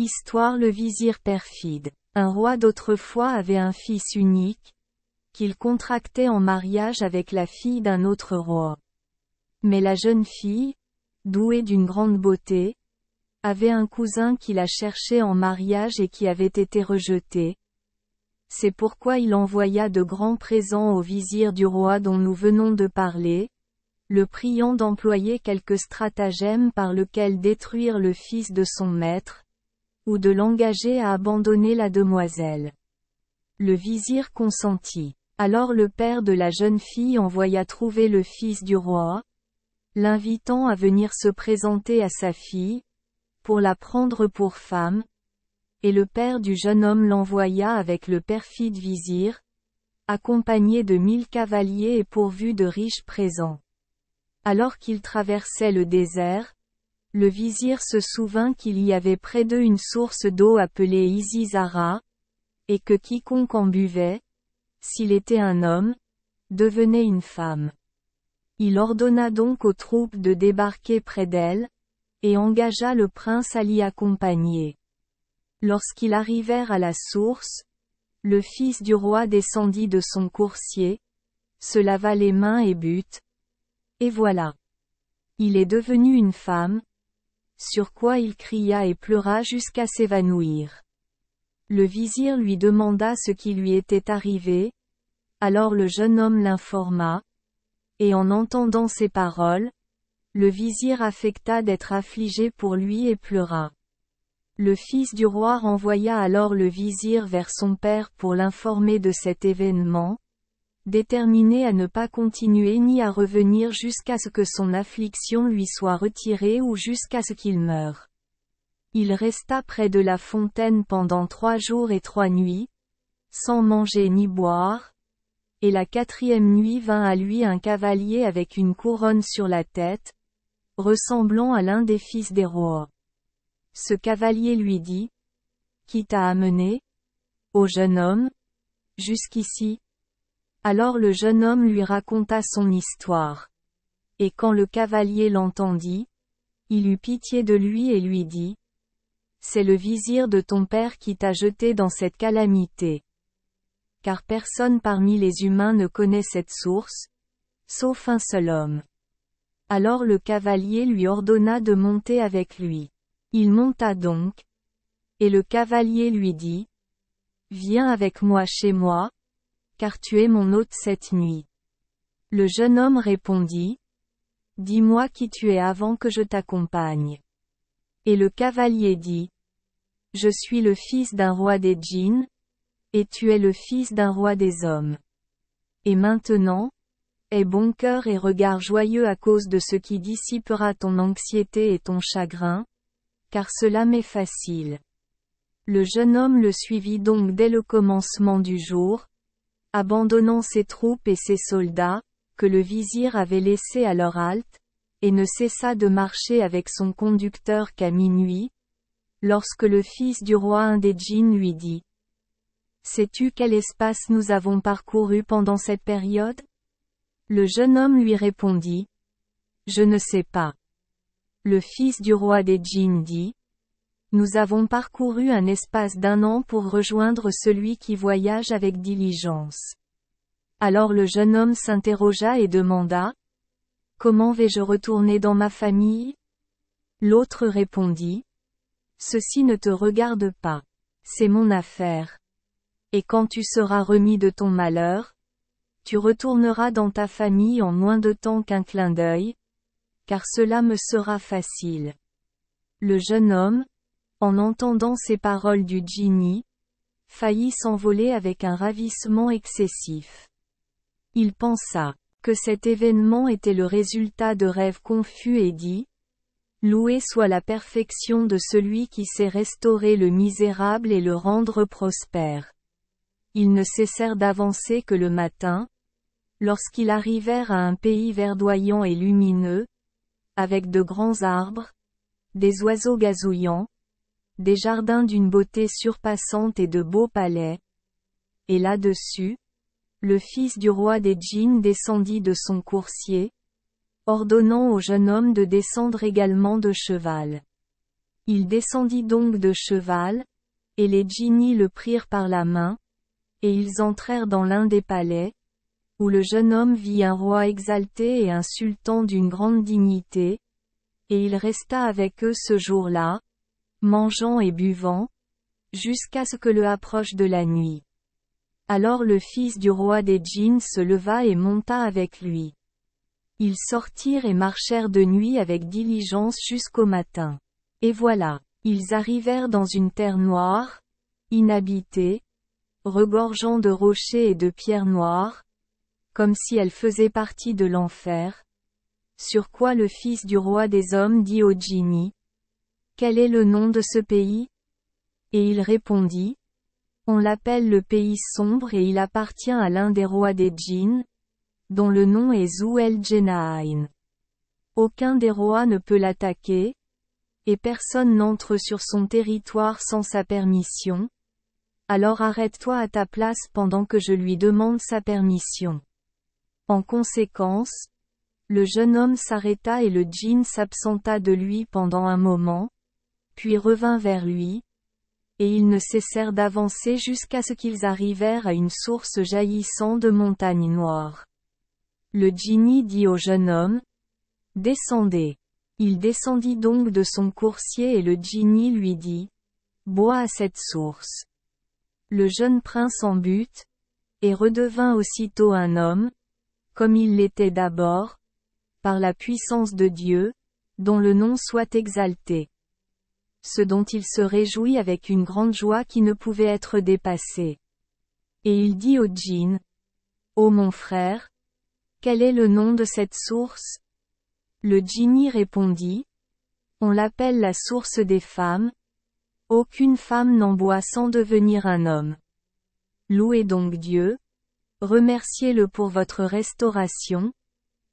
Histoire. Le vizir perfide. Un roi d'autrefois avait un fils unique, qu'il contractait en mariage avec la fille d'un autre roi. Mais la jeune fille, douée d'une grande beauté, avait un cousin qui la cherchait en mariage et qui avait été rejeté. C'est pourquoi il envoya de grands présents au vizir du roi dont nous venons de parler, le priant d'employer quelques stratagèmes par lesquels détruire le fils de son maître, ou de l'engager à abandonner la demoiselle. Le vizir consentit. Alors le père de la jeune fille envoya trouver le fils du roi, l'invitant à venir se présenter à sa fille, pour la prendre pour femme, et le père du jeune homme l'envoya avec le perfide vizir, accompagné de 1000 cavaliers et pourvu de riches présents. Alors qu'il traversait le désert, le vizir se souvint qu'il y avait près d'eux une source d'eau appelée Isizara, et que quiconque en buvait, s'il était un homme, devenait une femme. Il ordonna donc aux troupes de débarquer près d'elle, et engagea le prince à l'y accompagner. Lorsqu'ils arrivèrent à la source, le fils du roi descendit de son coursier, se lava les mains et but. Et voilà. Il est devenu une femme, sur quoi il cria et pleura jusqu'à s'évanouir. Le vizir lui demanda ce qui lui était arrivé, alors le jeune homme l'informa, et en entendant ces paroles, le vizir affecta d'être affligé pour lui et pleura. Le fils du roi renvoya alors le vizir vers son père pour l'informer de cet événement, déterminé à ne pas continuer ni à revenir jusqu'à ce que son affliction lui soit retirée ou jusqu'à ce qu'il meure. Il resta près de la fontaine pendant 3 jours et 3 nuits, sans manger ni boire, et la 4e nuit vint à lui un cavalier avec une couronne sur la tête, ressemblant à l'un des fils des rois. Ce cavalier lui dit: « Qui t'a amené, ô jeune homme, jusqu'ici ?» Alors le jeune homme lui raconta son histoire. Et quand le cavalier l'entendit, il eut pitié de lui et lui dit: « C'est le vizir de ton père qui t'a jeté dans cette calamité. Car personne parmi les humains ne connaît cette source, sauf un seul homme. » Alors le cavalier lui ordonna de monter avec lui. Il monta donc. Et le cavalier lui dit: « Viens avec moi chez moi, car tu es mon hôte cette nuit. » Le jeune homme répondit: « Dis-moi qui tu es avant que je t'accompagne. » Et le cavalier dit: « Je suis le fils d'un roi des djinns, et tu es le fils d'un roi des hommes. Et maintenant, aie bon cœur et regard joyeux à cause de ce qui dissipera ton anxiété et ton chagrin, car cela m'est facile. » Le jeune homme le suivit donc dès le commencement du jour, abandonnant ses troupes et ses soldats, que le vizir avait laissés à leur halte, et ne cessa de marcher avec son conducteur qu'à minuit, lorsque le fils du roi un des djinns lui dit: « Sais-tu quel espace nous avons parcouru pendant cette période ? » Le jeune homme lui répondit: « Je ne sais pas. » Le fils du roi des djinns dit: « Nous avons parcouru un espace d'1 an pour rejoindre celui qui voyage avec diligence. » Alors le jeune homme s'interrogea et demanda: « Comment vais-je retourner dans ma famille ?» L'autre répondit: « Ceci ne te regarde pas. C'est mon affaire. Et quand tu seras remis de ton malheur, tu retourneras dans ta famille en moins de temps qu'un clin d'œil, car cela me sera facile. » Le jeune homme, en entendant ces paroles du djinni, faillit s'envoler avec un ravissement excessif. Il pensa que cet événement était le résultat de rêves confus et dit: « Loué soit la perfection de celui qui sait restaurer le misérable et le rendre prospère. » Ils ne cessèrent d'avancer que le matin, lorsqu'ils arrivèrent à un pays verdoyant et lumineux, avec de grands arbres, des oiseaux gazouillants, des jardins d'une beauté surpassante et de beaux palais. Et là-dessus, le fils du roi des djinns descendit de son coursier, ordonnant au jeune homme de descendre également de cheval. Il descendit donc de cheval, et les djinnis le prirent par la main, et ils entrèrent dans l'un des palais, où le jeune homme vit un roi exalté et un sultan d'une grande dignité, et il resta avec eux ce jour-là, mangeant et buvant, jusqu'à ce que le approche de la nuit. Alors le fils du roi des djinns se leva et monta avec lui. Ils sortirent et marchèrent de nuit avec diligence jusqu'au matin. Et voilà, ils arrivèrent dans une terre noire, inhabitée, regorgeant de rochers et de pierres noires, comme si elle faisait partie de l'enfer. Sur quoi le fils du roi des hommes dit au djinni: Quel est le nom de ce pays? Et il répondit: On l'appelle le pays sombre et il appartient à l'un des rois des djinns, dont le nom est Zu el-Jenaïn. Aucun des rois ne peut l'attaquer, et personne n'entre sur son territoire sans sa permission. Alors arrête-toi à ta place pendant que je lui demande sa permission. En conséquence, le jeune homme s'arrêta et le djinn s'absenta de lui pendant un moment, puis revint vers lui, et ils ne cessèrent d'avancer jusqu'à ce qu'ils arrivèrent à une source jaillissant de montagnes noires. Le djinni dit au jeune homme: Descendez. Il descendit donc de son coursier et le djinni lui dit: Bois à cette source. Le jeune prince en but, et redevint aussitôt un homme, comme il l'était d'abord, par la puissance de Dieu, dont le nom soit exalté. Ce dont il se réjouit avec une grande joie qui ne pouvait être dépassée. Et il dit au djinn: Ô mon frère, quel est le nom de cette source? Le djinni répondit: On l'appelle la source des femmes. Aucune femme n'en boit sans devenir un homme. Louez donc Dieu, remerciez-le pour votre restauration,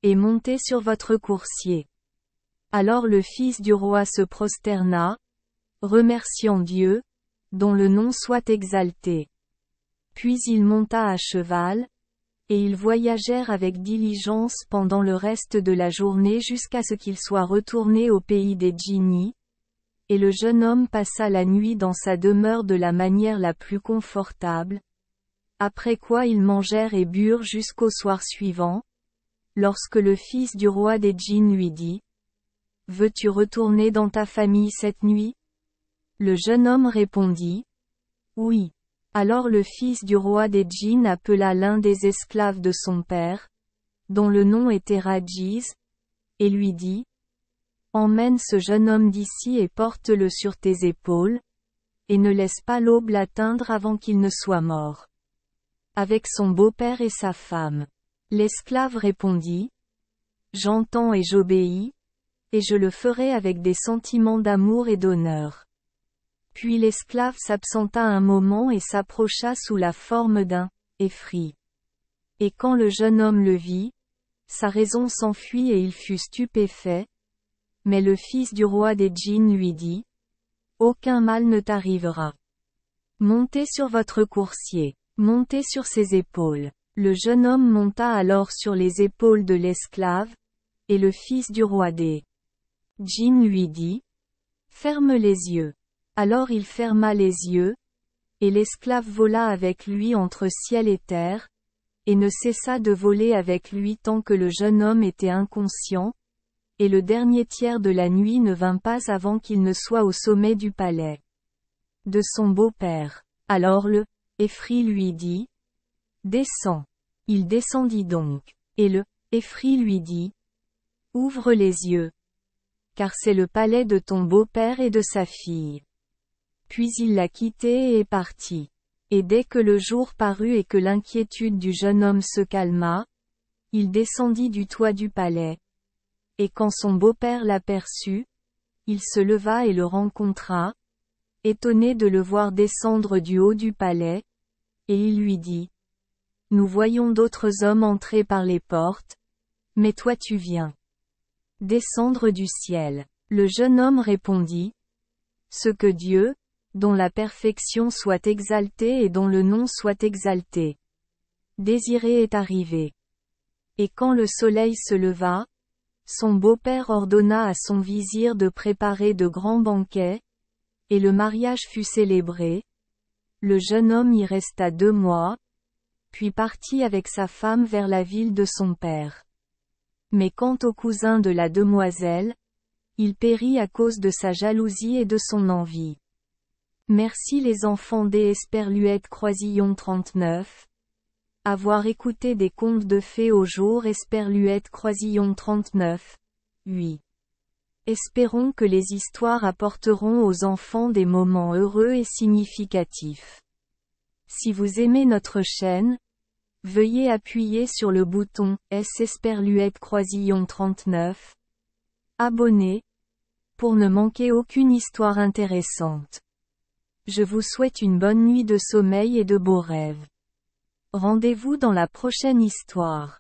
et montez sur votre coursier. Alors le fils du roi se prosterna, remerciant Dieu, dont le nom soit exalté. Puis il monta à cheval, et ils voyagèrent avec diligence pendant le reste de la journée jusqu'à ce qu'ils soient retournés au pays des djinnis, et le jeune homme passa la nuit dans sa demeure de la manière la plus confortable, après quoi ils mangèrent et burent jusqu'au soir suivant, lorsque le fils du roi des djinns lui dit: Veux-tu retourner dans ta famille cette nuit? Le jeune homme répondit: Oui. Alors le fils du roi des djinns appela l'un des esclaves de son père, dont le nom était Rajiz, et lui dit: Emmène ce jeune homme d'ici et porte-le sur tes épaules, et ne laisse pas l'aube l'atteindre avant qu'il ne soit mort. Avec son beau-père et sa femme. L'esclave répondit: J'entends et j'obéis, et je le ferai avec des sentiments d'amour et d'honneur. Puis l'esclave s'absenta un moment et s'approcha sous la forme d'un Efri. Et quand le jeune homme le vit, sa raison s'enfuit et il fut stupéfait. Mais le fils du roi des djinns lui dit: Aucun mal ne t'arrivera. Montez sur votre coursier. Montez sur ses épaules. Le jeune homme monta alors sur les épaules de l'esclave, et le fils du roi des djinns lui dit: Ferme les yeux. Alors il ferma les yeux, et l'esclave vola avec lui entre ciel et terre, et ne cessa de voler avec lui tant que le jeune homme était inconscient, et le dernier tiers de la nuit ne vint pas avant qu'il ne soit au sommet du palais de son beau-père. Alors le Efri lui dit: Descends. Il descendit donc. Et le Efri lui dit: Ouvre les yeux. Car c'est le palais de ton beau-père et de sa fille. Puis il la quitté et est parti. Et dès que le jour parut et que l'inquiétude du jeune homme se calma, il descendit du toit du palais. Et quand son beau-père l'aperçut, il se leva et le rencontra, étonné de le voir descendre du haut du palais, et il lui dit: Nous voyons d'autres hommes entrer par les portes, mais toi tu viens descendre du ciel. Le jeune homme répondit: Ce que Dieu, dont la perfection soit exaltée et dont le nom soit exalté, désiré est arrivé. Et quand le soleil se leva, son beau-père ordonna à son vizir de préparer de grands banquets, et le mariage fut célébré. Le jeune homme y resta 2 mois, puis partit avec sa femme vers la ville de son père. Mais quant au cousin de la demoiselle, il périt à cause de sa jalousie et de son envie. Merci les enfants des Esperluette Croisillon 39. Avoir écouté des contes de fées au jour Esperluette Croisillon 39. 8. Espérons que les histoires apporteront aux enfants des moments heureux et significatifs. Si vous aimez notre chaîne, veuillez appuyer sur le bouton S Esperluette Croisillon 39. Abonner, pour ne manquer aucune histoire intéressante. Je vous souhaite une bonne nuit de sommeil et de beaux rêves. Rendez-vous dans la prochaine histoire.